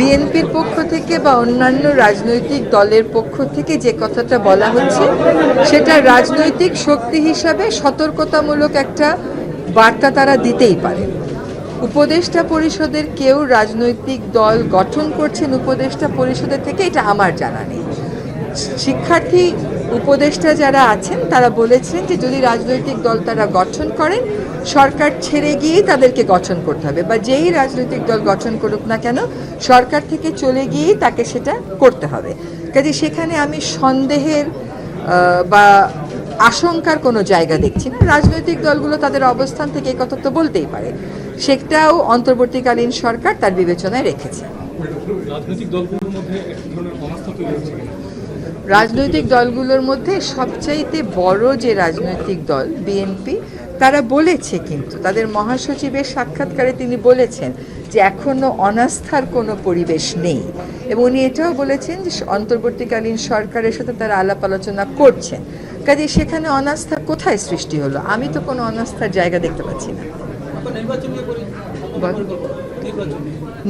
বিএনপির পক্ষ থেকে বা অন্যান্য রাজনৈতিক দলের পক্ষ থেকে যে কথাটা বলা হচ্ছে সেটা রাজনৈতিক শক্তি হিসাবে সতর্কতামূলক একটা বার্তা তারা দিতেই পারে। উপদেষ্টা পরিষদের কেউ রাজনৈতিক দল গঠন করছেন উপদেষ্টা পরিষদের থেকে, এটা আমার জানা নেই। শিক্ষার্থী উপদেষ্টা যারা আছেন তারা বলেছেন যে যদি রাজনৈতিক দল তারা গঠন করেন, সরকার ছেড়ে গিয়েই তাদেরকে গঠন করতে হবে, বা যেই রাজনৈতিক দল গঠন করুক না কেন সরকার থেকে চলে গিয়েই তাকে সেটা করতে হবে। কাজে সেখানে আমি সন্দেহের বা আশঙ্কার কোনো জায়গা দেখছি না। রাজনৈতিক দলগুলো তাদের অবস্থান থেকে এই কথা তো বলতেই পারে, সেটাও অন্তর্বর্তীকালীন সরকার তার বিবেচনায় রেখেছে। রাজনৈতিক দলগুলোর মধ্যে সবচাইতে বড় যে রাজনৈতিক দল বিএনপি, তারা বলেছে, কিন্তু তাদের মহাসচিবের সাক্ষাৎকারে তিনি বলেছেন যে এখনো অনাস্থার কোনো পরিবেশ নেই, এবং উনি এটাও বলেছেন যে অন্তর্বর্তীকালীন সরকারের সাথে তারা আলাপ আলোচনা করছেন। কাজে সেখানে অনাস্থা কোথায় সৃষ্টি হলো? আমি তো কোনো অনাস্থার জায়গা দেখতে পাচ্ছি না।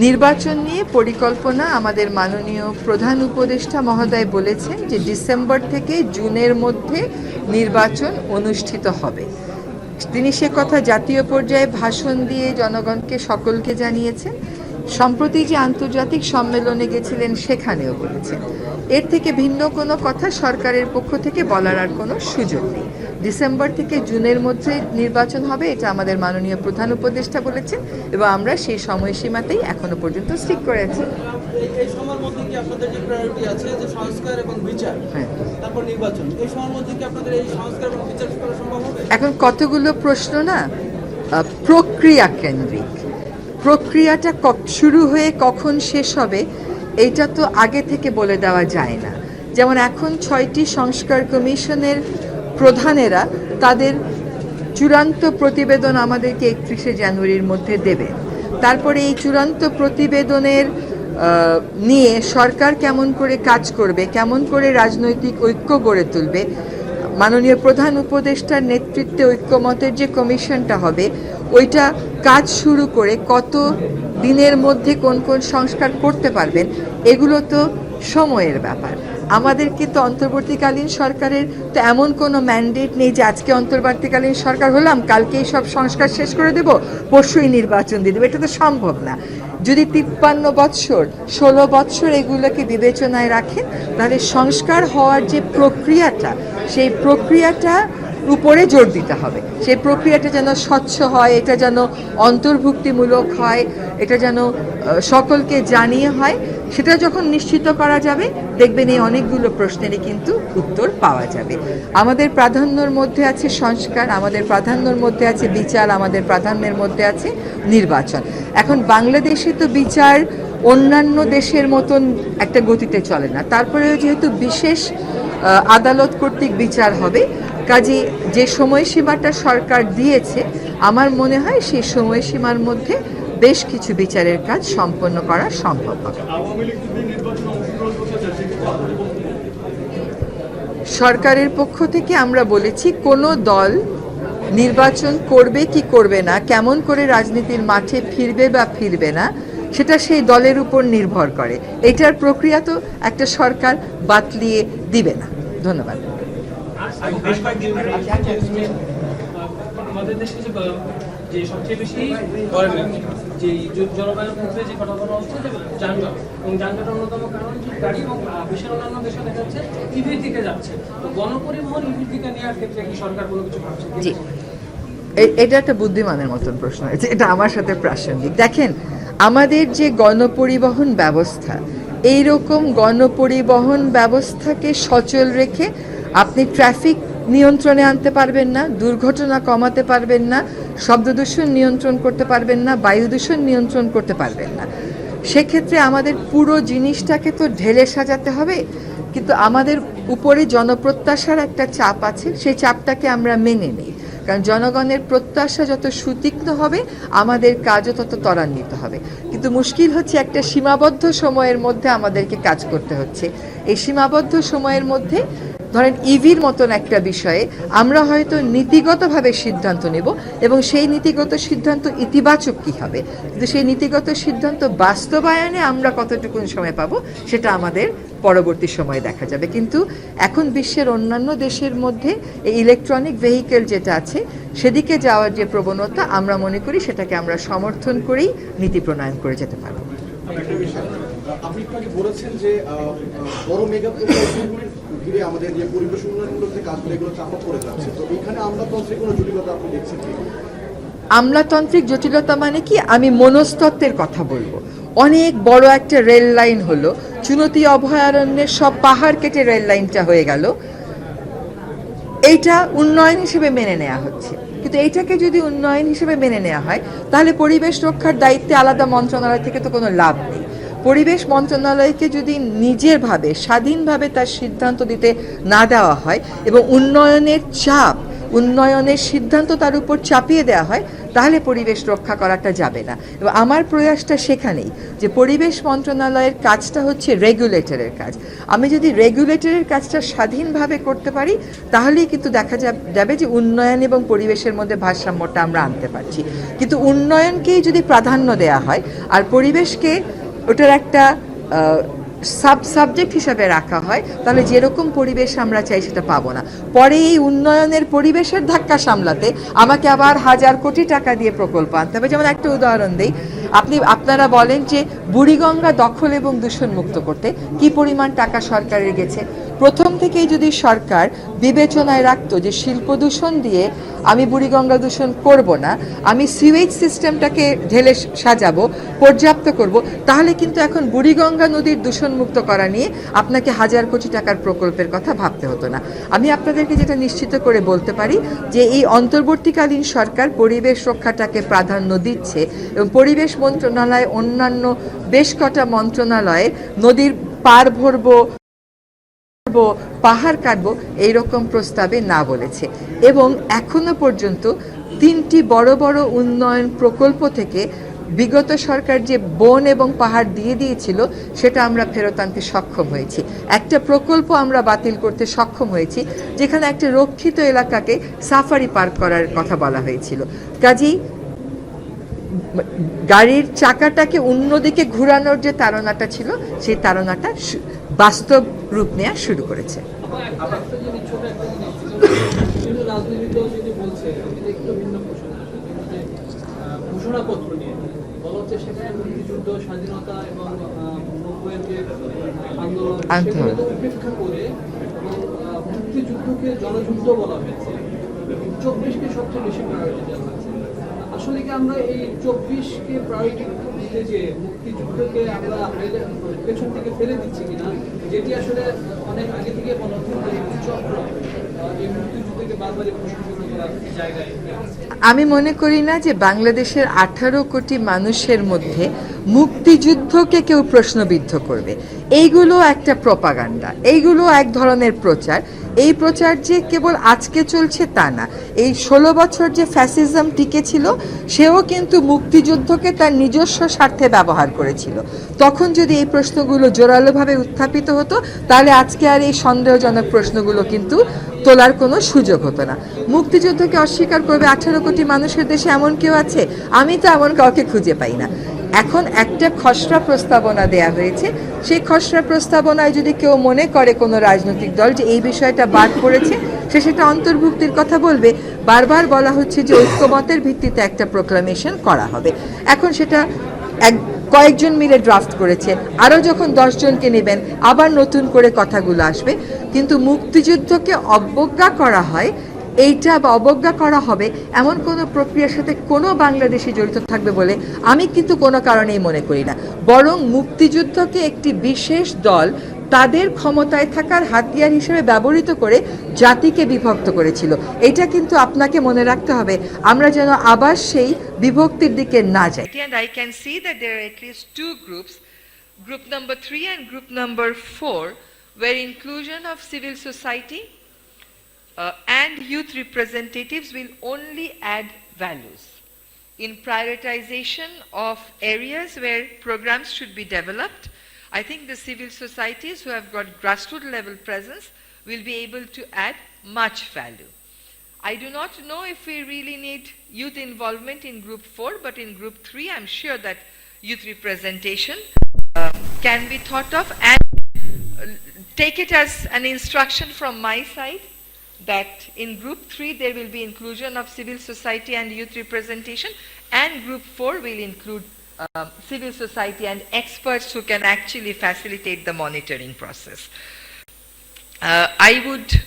নির্বাচন নিয়ে পরিকল্পনা আমাদের মাননীয় প্রধান উপদেষ্টা মহোদয় বলেছেন যে ডিসেম্বর থেকে জুনের মধ্যে নির্বাচন অনুষ্ঠিত হবে। তিনি সে কথা জাতীয় পর্যায়ে ভাষণ দিয়ে জনগণকে সকলকে জানিয়েছেন। সম্প্রতি যে আন্তর্জাতিক সম্মেলনে গেছিলেন সেখানেও বলেছেন। এর থেকে ভিন্ন কোনো কথা সরকারের পক্ষ থেকে বলার আর কোনো সুযোগ নেই। ডিসেম্বর থেকে জুনের মধ্যে নির্বাচন হবে, এটা আমাদের মাননীয় প্রধান উপদেষ্টা বলেছেন, এবং আমরা সেই সময়সীমাতেই এখনো পর্যন্ত স্টিক করে আছি। এই সময়ের মধ্যে কি আপনাদের যে প্রায়োরিটি আছে যে সংস্কার এবং বিচার, তারপর নির্বাচন, এই সময়ের মধ্যে কি আপনাদের এই সংস্কার এবং বিচার করা সম্ভব হবে? এখন কতগুলো প্রশ্ন না, প্রক্রিয়া কেন্দ্রিক। প্রক্রিয়াটা শুরু হয়ে কখন শেষ হবে এইটা তো আগে থেকে বলে দেওয়া যায় না। যেমন এখন 6টি সংস্কার কমিশনের প্রধানেরা তাদের চূড়ান্ত প্রতিবেদন আমাদেরকে 31শে জানুয়ারির মধ্যে দেবেন। তারপরে এই চূড়ান্ত প্রতিবেদনের নিয়ে সরকার কেমন করে কাজ করবে, কেমন করে রাজনৈতিক ঐক্য গড়ে তুলবে, মাননীয় প্রধান উপদেষ্টার নেতৃত্বে ঐক্যমতের যে কমিশনটা হবে ওইটা কাজ শুরু করে কত দিনের মধ্যে কোন কোন সংস্কার করতে পারবেন, এগুলো তো সময়ের ব্যাপার। আমাদেরকে তো অন্তর্বর্তীকালীন সরকারের তো এমন কোনো ম্যান্ডেট নেই যে আজকে অন্তর্বর্তীকালীন সরকার হলাম কালকেই সব সংস্কার শেষ করে দেব, পরশুই নির্বাচন দিয়ে দেবো, এটা তো সম্ভব না। যদি 53 বৎসর 16 বৎসর এগুলোকে বিবেচনায় রাখেন, তাহলে সংস্কার হওয়ার যে প্রক্রিয়াটা, সেই প্রক্রিয়াটা উপরে জোর দিতে হবে। সেই প্রক্রিয়াটা যেন স্বচ্ছ হয়, এটা যেন অন্তর্ভুক্তিমূলক হয়, এটা যেন সকলকে জানিয়ে হয়। সেটা যখন নিশ্চিত করা যাবে দেখবেন এই অনেকগুলো প্রশ্নেরই কিন্তু উত্তর পাওয়া যাবে। আমাদের প্রাধান্যর মধ্যে আছে সংস্কার, আমাদের প্রাধান্যর মধ্যে আছে বিচার, আমাদের প্রাধান্যের মধ্যে আছে নির্বাচন। এখন বাংলাদেশে তো বিচার অন্যান্য দেশের মতন একটা গতিতে চলে না, তারপরেও যেহেতু বিশেষ আদালত কর্তৃক বিচার হবে, কাজে যে সময়সীমাটা সরকার দিয়েছে আমার মনে হয় সেই সময়সীমার মধ্যে বেশ কিছু বিচারের কাজ সম্পন্ন করা সম্ভব হবে। সরকারের পক্ষ থেকে আমরা বলেছি কোনো দল নির্বাচন করবে কি করবে না, কেমন করে রাজনীতির মাঠে ফিরবে বা ফিরবে না, সেটা সেই দলের উপর নির্ভর করে। এটার প্রক্রিয়া তো একটা সরকার বাতলিয়ে দিবে না। ধন্যবাদ। আমাদের দেশে যে সবচেয়ে বেশি যে জলবায়ুর ক্ষেত্রে যে কথা বলা হচ্ছে যে যানজট, এবং যানজটের অন্যতম কারণ যে গাড়ি, এবং বিশ্বের অন্যান্য দেশে দেখা যাচ্ছে ইভির দিকে যাচ্ছে। তো গণপরিবহন ইভির দিকে নেওয়ার ক্ষেত্রে কি সরকার কোনো কিছু ভাবছে? জি, এটা একটা বুদ্ধিমানের মতন প্রশ্ন হয়েছে, এটা আমার সাথে প্রাসঙ্গিক। দেখেন, আমাদের যে গণপরিবহন ব্যবস্থা, এইরকম গণপরিবহন ব্যবস্থাকে সচল রেখে আপনি ট্রাফিক নিয়ন্ত্রণে আনতে পারবেন না, দুর্ঘটনা কমাতে পারবেন না, শব্দ দূষণ নিয়ন্ত্রণ করতে পারবেন না, বায়ু দূষণ নিয়ন্ত্রণ করতে পারবেন না। সেক্ষেত্রে আমাদের পুরো জিনিসটাকে তো ঢেলে সাজাতে হবে, কিন্তু আমাদের উপরে জনপ্রত্যাশার একটা চাপ আছে, সেই চাপটাকে আমরা মেনে নিই। কারণ জনগণের প্রত্যাশা যত সুতীক্ষ্ণ হবে আমাদের কাজও তত ত্বরান্বিত হবে। কিন্তু মুশকিল হচ্ছে একটা সীমাবদ্ধ সময়ের মধ্যে আমাদেরকে কাজ করতে হচ্ছে। এই সীমাবদ্ধ সময়ের মধ্যে ধরেন ইভির মতন একটা বিষয়ে আমরা হয়তো নীতিগতভাবে সিদ্ধান্ত নেব এবং সেই নীতিগত সিদ্ধান্ত ইতিবাচক কী হবে, কিন্তু সেই নীতিগত সিদ্ধান্ত বাস্তবায়নে আমরা কতটুকু সময় পাবো সেটা আমাদের পরবর্তী সময়ে দেখা যাবে। কিন্তু এখন বিশ্বের অন্যান্য দেশের মধ্যে এই ইলেকট্রনিক ভেহিকেল যেটা আছে সেদিকে যাওয়ার যে প্রবণতা আমরা মনে করি সেটাকে আমরা সমর্থন করেই নীতি প্রণয়ন করে যেতে পারবো। একটা বিষয়, আপনি একটু আগে বলেছেন যে বড় মেগা প্রকল্পগুলির ঘিরে আমাদের যে পরিবেশ উন্নয়নমূলক যে কাজগুলো এগুলো চাপা পড়ে যাচ্ছে, তো এখানে আমলাতন্ত্রে কোনো জটিলতা আপনি দেখছেন কি? আমলাতান্ত্রিক জটিলতা মানে কি, আমি মনস্তত্ত্বের কথা বলবো। অনেক বড় একটা রেল লাইন হলো, চুনতি অভয়ারণ্যের সব পাহাড় কেটে রেল লাইনটা হয়ে গেল, এইটা উন্নয়ন হিসেবে মেনে নেওয়া হচ্ছে। কিন্তু এইটাকে যদি উন্নয়ন হিসেবে মেনে নেওয়া হয় তাহলে পরিবেশ রক্ষার দায়িত্বে আলাদা মন্ত্রণালয় থেকে তো কোনো লাভ নেই। পরিবেশ মন্ত্রণালয়কে যদি নিজেরভাবে স্বাধীনভাবে তার সিদ্ধান্ত দিতে না দেওয়া হয় এবং উন্নয়নের চাপ, উন্নয়নের সিদ্ধান্ত তার উপর চাপিয়ে দেওয়া হয়, তাহলে পরিবেশ রক্ষা করাটা যাবে না। এবং আমার প্রয়াসটা সেখানেই যে পরিবেশ মন্ত্রণালয়ের কাজটা হচ্ছে রেগুলেটরের কাজ। আমি যদি রেগুলেটরের কাজটা স্বাধীনভাবে করতে পারি তাহলেই কিন্তু দেখা যাবে যে উন্নয়ন এবং পরিবেশের মধ্যে ভারসাম্যটা আমরা আনতে পারছি। কিন্তু উন্নয়নকেই যদি প্রাধান্য দেওয়া হয় আর পরিবেশকে ওটার একটা সাবজেক্ট হিসাবে রাখা হয়, তাহলে যেরকম পরিবেশ আমরা চাই সেটা পাবো না। পরে এই উন্নয়নের পরিবেশের ধাক্কা সামলাতে আমাকে আবার হাজার কোটি টাকা দিয়ে প্রকল্প আনতে হবে। যেমন একটা উদাহরণ দেই, আপনারা বলেন যে বুড়িগঙ্গা দখল এবং দূষণ মুক্ত করতে কি পরিমাণ টাকা সরকারের গেছে। প্রথম থেকেই যদি সরকার বিবেচনায় রাখতো যে শিল্প দূষণ দিয়ে আমি বুড়িগঙ্গা দূষণ করব না, আমি সিওয়েজ সিস্টেমটাকে ঢেলে সাজাবো, পর্যাপ্ত করব, তাহলে কিন্তু এখন বুড়িগঙ্গা নদীর দূষণ মুক্ত করা নিয়ে আপনাকে হাজার কোটি টাকার প্রকল্পের কথা ভাবতে হতো না। আমি আপনাদেরকে যেটা নিশ্চিত করে বলতে পারি যে এই অন্তর্বর্তীকালীন সরকার পরিবেশ রক্ষাটাকে প্রাধান্য দিচ্ছে এবং পরিবেশ মন্ত্রণালয় অন্যান্য বেশ কটা মন্ত্রণালয়ে নদীর পার ভরবো, পাহাড় কাটবো এইরকম প্রস্তাবে না বলেছে। এবং এখনো পর্যন্ত 3টি বড় বড় উন্নয়ন প্রকল্প থেকে বিগত সরকার যে বন এবং পাহাড় দিয়ে দিয়েছিল সেটা আমরা ফেরত আনতে সক্ষম হয়েছি। একটা প্রকল্প আমরা বাতিল করতে সক্ষম হয়েছি যেখানে একটা রক্ষিত এলাকাকে সাফারি পার্ক করার কথা বলা হয়েছিল। কাজেই গাড়ির চাকাটাকে অন্যদিকে ঘোরানোর যে তাড়নাটা ছিল সেই তাড়নাটা বাস্তব রূপ নেওয়া শুরু করেছে। ঘোষণাপত্র নিয়ে বলা হচ্ছে সেখানে মুক্তিযুদ্ধ, স্বাধীনতা এবং নব্বইয়ের যে আন্দোলন সেগুলোকে উপেক্ষা করে এবং মুক্তিযুদ্ধকে জনযুদ্ধ বলা হয়েছে, 24কে সবচেয়ে বেশি প্রায়োরিটি দেওয়া হয়েছে। আসলে কি আমরা এই 24কে প্রায়োরিটি দিতে যে মুক্তিযুদ্ধকে আমরা পেছন থেকে ফেলে দিচ্ছি কিনা, যেটি আসলে অনেক আগে থেকে বলা হচ্ছে যে চক্র এই মুক্তিযুদ্ধকে বারবারই প্রশংসা করার জায়গায়। আমি মনে করি না যে বাংলাদেশের 18 কোটি মানুষের মধ্যে মুক্তিযুদ্ধকে কেউ প্রশ্নবিদ্ধ করবে। এইগুলো একটা প্রপাগান্ডা, এইগুলো এক ধরনের প্রচার। এই প্রচার যে কেবল আজকে চলছে তা না, এই 16 বছর যে ফ্যাসিজম টিকে ছিল সেও কিন্তু মুক্তিযুদ্ধকে তার নিজস্ব স্বার্থে ব্যবহার করেছিল। তখন যদি এই প্রশ্নগুলো জোরালোভাবে উত্থাপিত হতো তাহলে আজকে আর এই সন্দেহজনক প্রশ্নগুলো কিন্তু তোলার কোনো সুযোগ হতো না। মুক্তিযুদ্ধকে অস্বীকার করবে 18 কোটি মানুষের দেশে এমন কেউ আছে? আমি তো এমন কাউকে খুঁজে পাই না। এখন একটা খসড়া প্রস্তাবনা দেয়া হয়েছে, সেই খসড়া প্রস্তাবনায় যদি কেউ মনে করে কোনো রাজনৈতিক দল যে এই বিষয়টা বাদ পড়েছে সে সেটা অন্তর্ভুক্তির কথা বলবে। বারবার বলা হচ্ছে যে ঐক্যমতের ভিত্তিতে একটা প্রোক্লামেশন করা হবে। এখন সেটা কয়েকজন মিলে ড্রাফট করেছে, আরও যখন 10 জনকে নেবেন আবার নতুন করে কথাগুলো আসবে। কিন্তু মুক্তিযুদ্ধকে অবজ্ঞা করা হয় এইটা বা অবজ্ঞা করা হবে এমন কোনো প্রক্রিয়ার সাথে কোনো বাংলাদেশি জড়িত থাকবে বলে আমি কিন্তু কোনো কারণেই মনে করি না। বরং মুক্তিযুদ্ধকে একটি বিশেষ দল তাদের ক্ষমতায় থাকার হাতিয়ার হিসেবে ব্যবহৃত করে জাতিকে বিভক্ত করেছিল। এটা কিন্তু আপনাকে মনে রাখতে হবে, আমরা যেন আবার সেই বিভক্তির দিকে না যাই। And I can see that there are at least 2 groups, group number 3 and group number 4, where inclusion of civil society and youth representatives will only add values in prioritization of areas where programs should be developed. I think the civil societies who have got grassroots level presence will be able to add much value. I do not know if we really need youth involvement in group 4, but in group 3 I'm sure that youth representation can be thought of, and take it as an instruction from my side that in group 3 there will be inclusion of civil society and youth representation, and group 4 will include civil society and experts who can actually facilitate the monitoring process. I would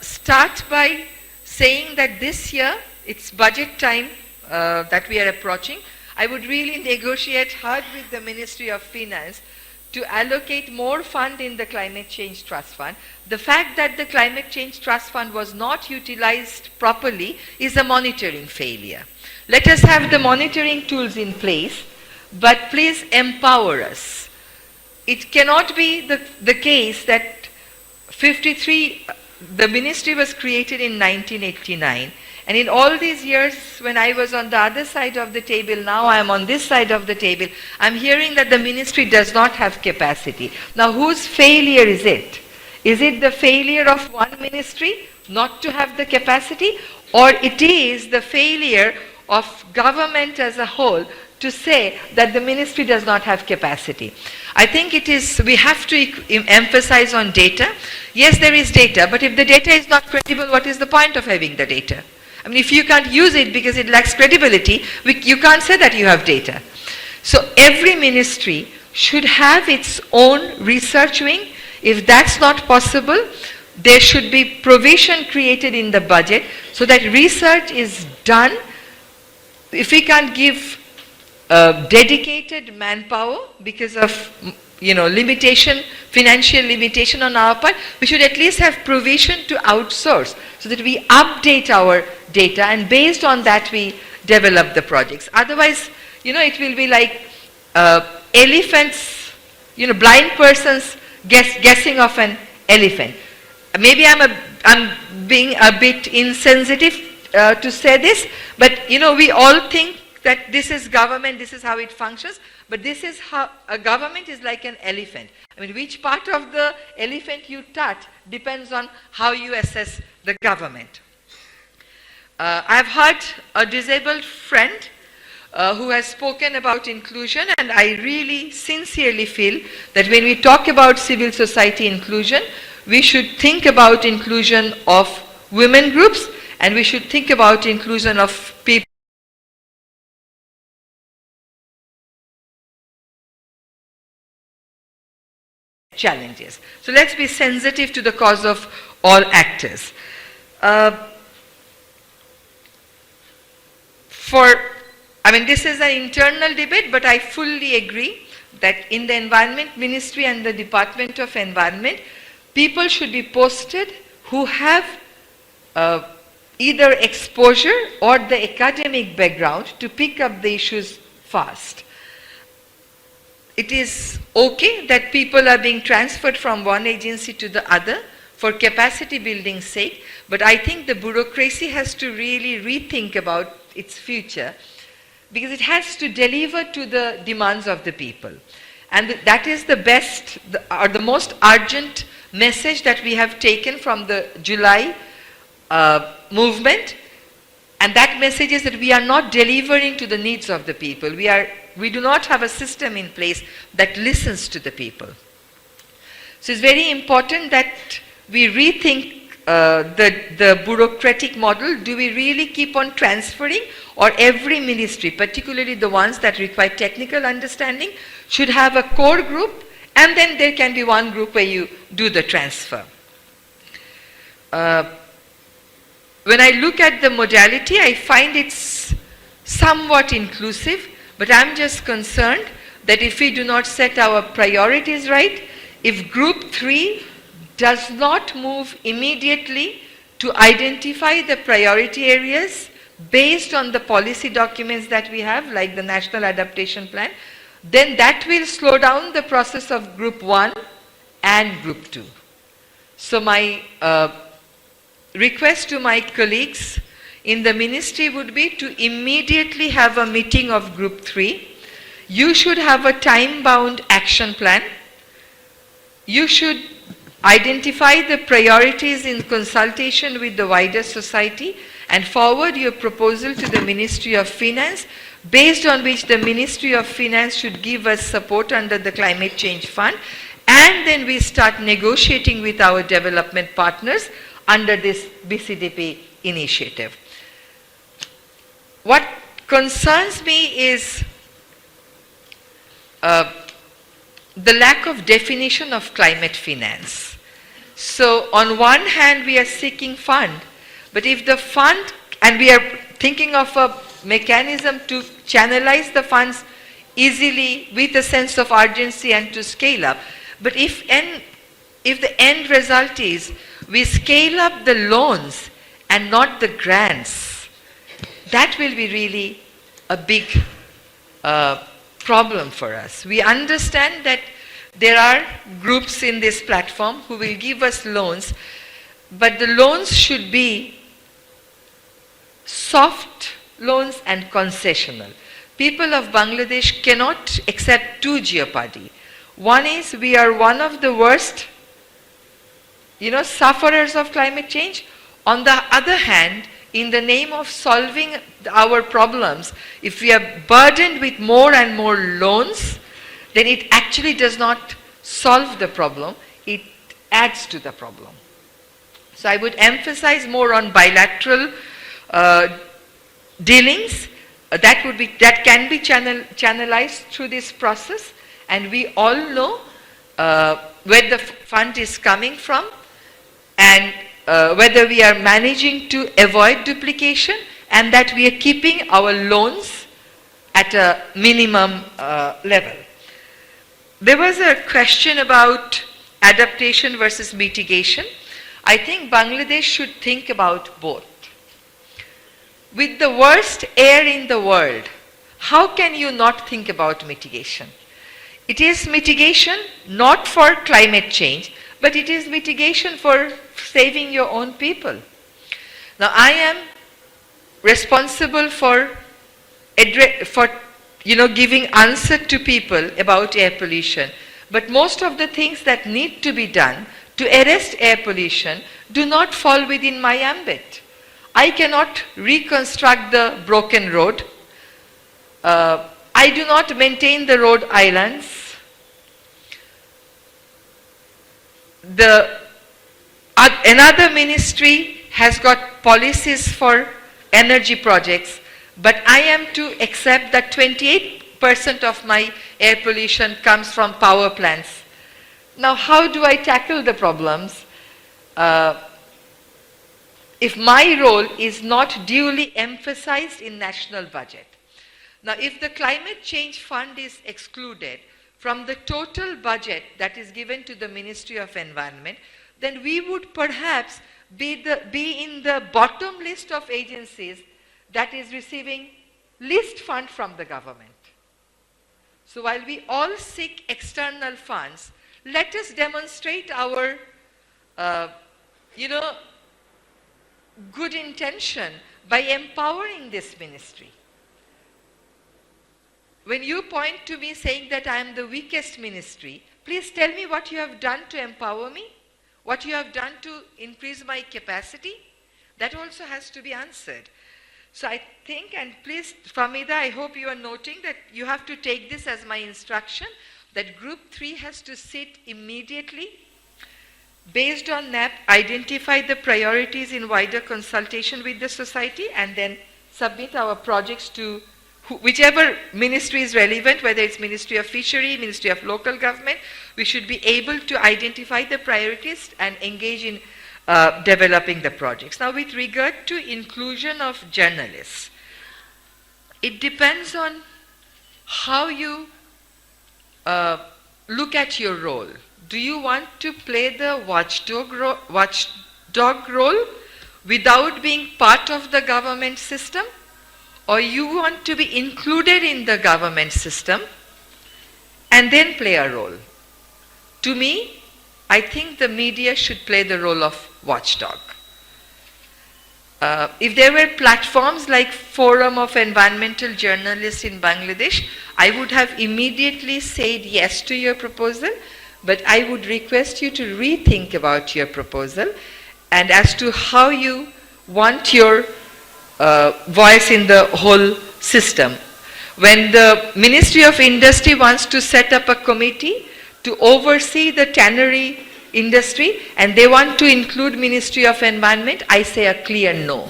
start by saying that this year, it's budget time that we are approaching. I would really negotiate hard with the Ministry of Finance to allocate more fund in the Climate Change Trust Fund. The fact that the Climate Change Trust Fund was not utilized properly is a monitoring failure. Let us have the monitoring tools in place, but please empower us. It cannot be the case that 53, the ministry was created in 1989, and in all these years when I was on the other side of the table, now I am on this side of the table, I'm hearing that the ministry does not have capacity. Now whose failure is it? Is it the failure of one ministry not to have the capacity, or it is the failure of government as a whole to say that the ministry does not have capacity? I think it is, we have to emphasize on data. Yes, there is data, but if the data is not credible, what is the point of having the data? I mean, if you can't use it because it lacks credibility, you can't say that you have data. So every ministry should have its own research wing. If that's not possible, there should be provision created in the budget so that research is done. If we can't give dedicated manpower because of limitation, financial limitation on our part, we should at least have provision to outsource so that we update our data, and based on that we develop the projects. Otherwise, it will be like elephants, blind persons guessing of an elephant. Maybe I'm being a bit insensitive to say this, but we all think that this is government, this is how it functions, but this is how a government is like an elephant. I mean, which part of the elephant you touch depends on how you assess the government. I've heard a disabled friend who has spoken about inclusion, and I really sincerely feel that when we talk about civil society inclusion, we should think about inclusion of women groups, and we should think about inclusion of people challenges. So let's be sensitive to the cause of all actors. This is an internal debate, but I fully agree that in the Environment Ministry and the Department of Environment, people should be posted who have either exposure or the academic background to pick up the issues fast. It is okay that people are being transferred from one agency to the other for capacity building sake, but I think the bureaucracy has to really rethink about its future, because it has to deliver to the demands of the people. And that is the best or the most urgent message that we have taken from the July movement. And that message is that we are not delivering to the needs of the people. We do not have a system in place that listens to the people. So it's very important that we rethink the bureaucratic model. Do we really keep on transferring, or every ministry, particularly the ones that require technical understanding, should have a core group, and then there can be one group where you do the transfer. When I look at the modality, I find it's somewhat inclusive, but I'm just concerned that if we do not set our priorities right, if group 3 does not move immediately to identify the priority areas based on the policy documents that we have, like the National Adaptation Plan, then that will slow down the process of group 1 and group 2. So my request to my colleagues in the ministry would be to immediately have a meeting of group 3. You should have a time-bound action plan. You should identify the priorities in consultation with the wider society, and forward your proposal to the Ministry of Finance, based on which the Ministry of Finance should give us support under the Climate Change Fund, and then we start negotiating with our development partners under this BCDP initiative. What concerns me is the lack of definition of climate finance. So on one hand we are seeking fund, but if the fund, and we are thinking of a mechanism to channelize the funds easily with a sense of urgency and to scale up, but if the end result is we scale up the loans and not the grants, that will be really a big problem for us. We understand that there are groups in this platform who will give us loans, but the loans should be soft loans and concessional. People of Bangladesh cannot accept two jeopardy. One is we are one of the worst, sufferers of climate change. On the other hand, in the name of solving our problems, if we are burdened with more and more loans, then it actually does not solve the problem, it adds to the problem. So I would emphasize more on bilateral dealings that can be channelized through this process, and we all know where the fund is coming from, and whether we are managing to avoid duplication, and that we are keeping our loans at a minimum level. There was a question about adaptation versus mitigation. I think Bangladesh should think about both. With the worst air in the world, how can you not think about mitigation? It is mitigation not for climate change, but it is mitigation for saving your own people. Now I am responsible for giving answer to people about air pollution, but most of the things that need to be done to arrest air pollution do not fall within my ambit. I cannot reconstruct the broken road. I do not maintain the road islands. Another ministry has got policies for energy projects, but I am to accept that 28% of my air pollution comes from power plants. Now how do I tackle the problems if my role is not duly emphasized in national budget? Now if the climate change fund is excluded from the total budget that is given to the Ministry of Environment, then we would perhaps be in the bottom list of agencies that is receiving least fund from the government. So while we all seek external funds, let us demonstrate our good intention by empowering this ministry. When you point to me saying that I am the weakest ministry, please tell me what you have done to empower me, what you have done to increase my capacity. That also has to be answered. So I think, and please, Famida, I hope you are noting that you have to take this as my instruction, that Group 3 has to sit immediately, based on NAP, identify the priorities in wider consultation with the society, and then submit our projects to whichever ministry is relevant, whether it's Ministry of Fishery, Ministry of Local Government. We should be able to identify the priorities and engage in developing the projects. Now with regard to inclusion of journalists, it depends on how you look at your role. Do you want to play the watchdog role without being part of the government system? Or you want to be included in the government system and then play a role? To me, I think the media should play the role of watchdog. If there were platforms like Forum of Environmental Journalists in Bangladesh, I would have immediately said yes to your proposal. but I would request you to rethink about your proposal and as to how you want your voice in the whole system. When the Ministry of Industry wants to set up a committee to oversee the tannery industry and they want to include Ministry of Environment, I say a clear no.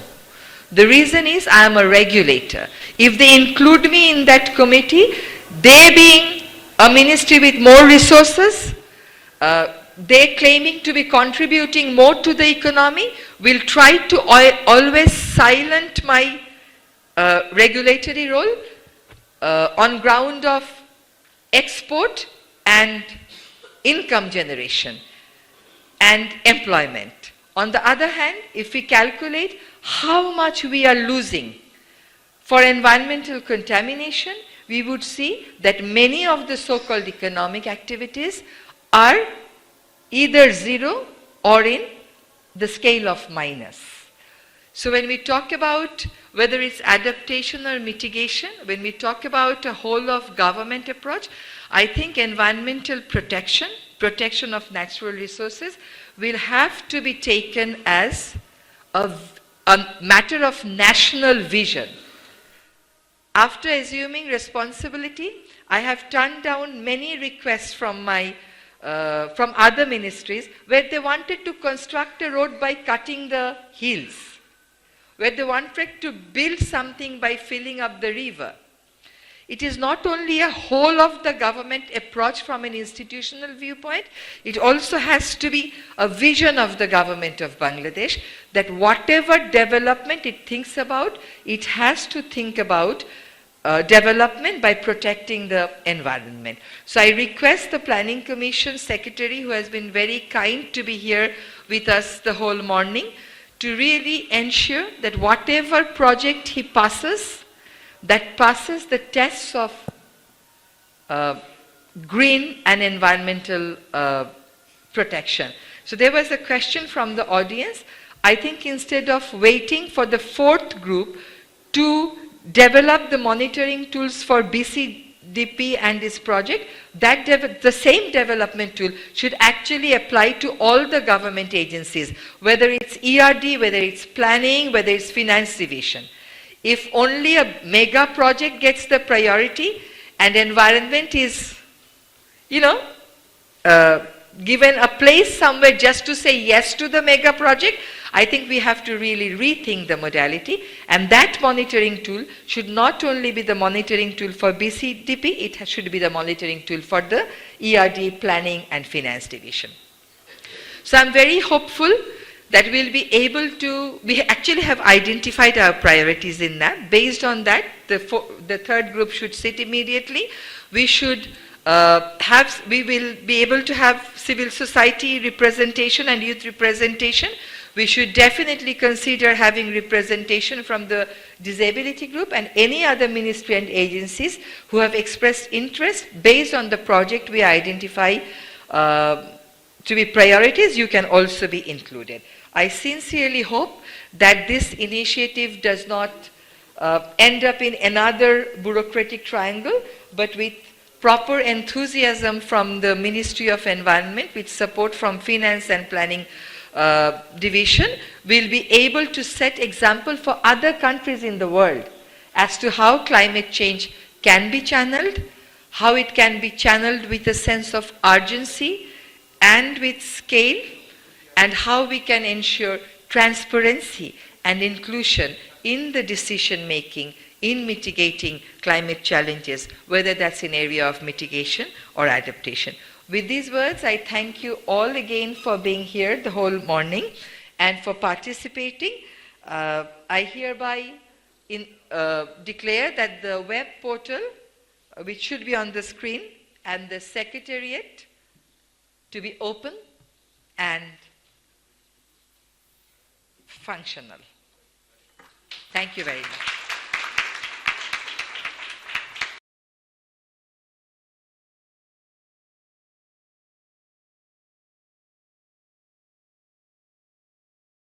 The reason is I am a regulator. If they include me in that committee, they being a ministry with more resources, they claiming to be contributing more to the economy, will try to always silence my regulatory role on ground of export and income generation and employment. On the other hand, if we calculate how much we are losing for environmental contamination, we would see that many of the so-called economic activities are either zero or in the scale of minus. So when we talk about whether it's adaptation or mitigation, when we talk about a whole of government approach, I think environmental protection, protection of natural resources will have to be taken as a matter of national vision. After assuming responsibility, I have turned down many requests from from other ministries where they wanted to construct a road by cutting the hills, where they wanted to build something by filling up the river. It is not only a whole of the government approach from an institutional viewpoint, it also has to be a vision of the government of Bangladesh that whatever development it thinks about, it has to think about development by protecting the environment. So I request the Planning Commission Secretary, who has been very kind to be here with us the whole morning, to really ensure that whatever project he passes, that passes the tests of green and environmental protection. So there was a question from the audience. I think instead of waiting for the fourth group to develop the monitoring tools for BCDP and this project, the same development tool should actually apply to all the government agencies, whether it's ERD, whether it's planning, whether it's finance division. If only a mega project gets the priority and environment is, given a place somewhere just to say yes to the mega project, I think we have to really rethink the modality, and that monitoring tool should not only be the monitoring tool for BCDP, it should be the monitoring tool for the ERD, planning and finance division. So I'm very hopeful that we'll be able to, we actually have identified our priorities in that. Based on that, the third group should sit immediately. We should we will be able to have civil society representation and youth representation. We should definitely consider having representation from the disability group and any other ministry and agencies who have expressed interest based on the project we identify to be priorities. You can also be included. I sincerely hope that this initiative does not end up in another bureaucratic triangle, but with proper enthusiasm from the Ministry of Environment, with support from Finance and Planning Division, will be able to set example for other countries in the world as to how climate change can be channeled, how it can be channeled with a sense of urgency and with scale, and how we can ensure transparency and inclusion in the decision making in mitigating climate challenges, whether that's in area of mitigation or adaptation. With these words, I thank you all again for being here the whole morning and for participating. I hereby declare that the web portal, which should be on the screen, and the secretariat to be open and functional. Thank you very much.